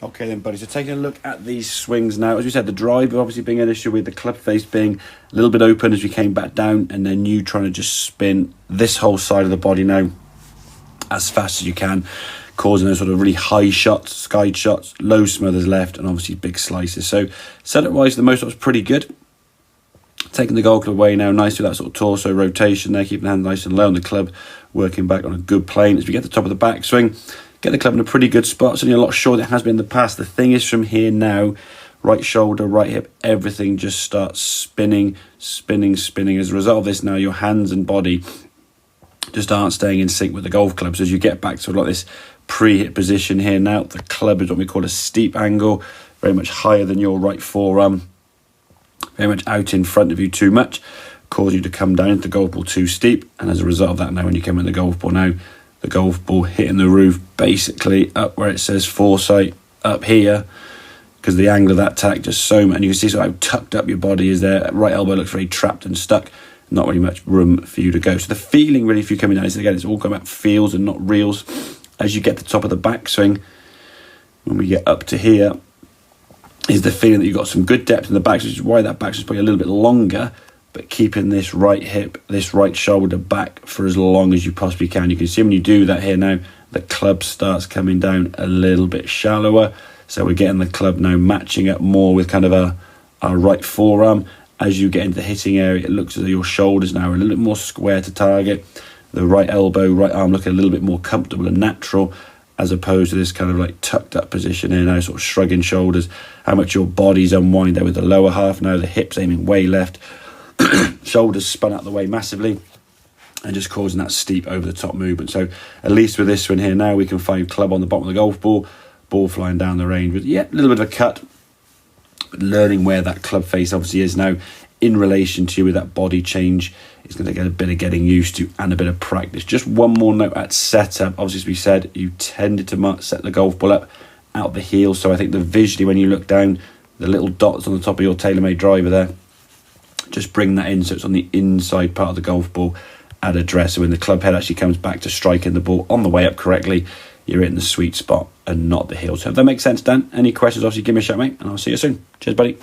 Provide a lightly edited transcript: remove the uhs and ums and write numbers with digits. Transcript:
Okay then, buddy, so taking a look at these swings now. As we said, the drive obviously being an issue, with the club face being a little bit open as we came back down, and then you trying to just spin this whole side of the body now as fast as you can, causing those sort of really high shots, skide shots, low smothers left, and obviously big slices. So setup wise, the most was pretty good. Taking the golf club away now, nice with that sort of torso rotation there, keeping the hand nice and low on the club, working back on a good plane. As we get to the top of the backswing, get the club in a pretty good spot, certainly a lot shorter than it has been in the past. The thing is, from here now, right shoulder, right hip, everything just starts spinning, spinning, spinning. As a result of this now, your hands and body just aren't staying in sync with the golf club. So as you get back to like this pre-hit position here now, the club is what we call a steep angle, very much higher than your right forearm, very much out in front of you too much, causing you to come down into the golf ball too steep. And as a result of that now, when you come in the golf ball now, the golf ball hitting the roof basically up where it says Foresight up here, because the angle of that tack just so much, and you can see sort of how tucked up your body is there. Right elbow looks very trapped and stuck, not really much room for you to go. So the feeling really, if you're coming down, is again, it's all about feels and not reels. As you get to the top of the backswing, when we get up to here, is the feeling that you've got some good depth in the back, which is why that backswing is probably a little bit longer, but keeping this right hip, this right shoulder back for as long as you possibly can. You can see when you do that here now, the club starts coming down a little bit shallower. So we're getting the club now matching up more with kind of our right forearm. As you get into the hitting area, it looks as though your shoulders now are a little bit more square to target. The right elbow, right arm looking a little bit more comfortable and natural, as opposed to this kind of like tucked up position here now, sort of shrugging shoulders. How much your body's unwind there with the lower half now, the hips aiming way left, shoulders spun out the way massively, and just causing that steep over the top movement. So at least with this one here now, we can find club on the bottom of the golf ball, ball flying down the range with a little bit of a cut, but learning where that club face obviously is now in relation to you with that body change. It's going to get a bit of getting used to and a bit of practice. Just one more note at setup. Obviously, as we said, you tended to set the golf ball up out the heel. So I think that visually, when you look down, the little dots on the top of your TaylorMade driver there, just bring that in so it's on the inside part of the golf ball at address. So when the club head actually comes back to striking the ball on the way up correctly, you're in the sweet spot and not the heel. So if that makes sense, Dan, any questions, obviously give me a shout, mate, and I'll see you soon. Cheers, buddy.